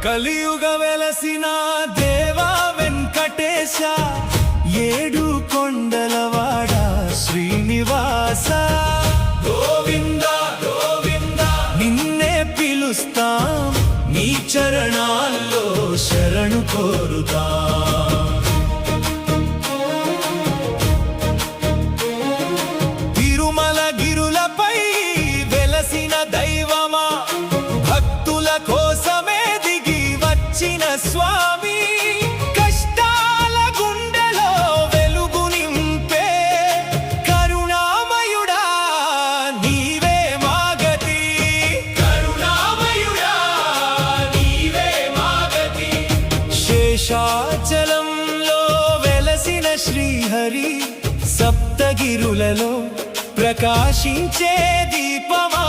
కలియుగ వెలసిన దేవా వెంకటేశ, ఏడు కొండలవాడ శ్రీనివాస, గోవింద గోవింద నిన్నే పిలుస్తాం, నీ చరణాల్లో శరణు కోరుతాం. తిరుమల గిరులపై వెలసిన దైవమా, భక్తుల కోసమే దిగి వచ్చిన స్వామి, కష్టాల గుండెలో వెలుగు నింపే కరుణామయుడా నీవే మాగతి, కరుణామయుడా నీవే మాగతి. శేషాచలంలో వెలసిన శ్రీహరి, సప్తగిరులలో ప్రకాశించే దీపమా,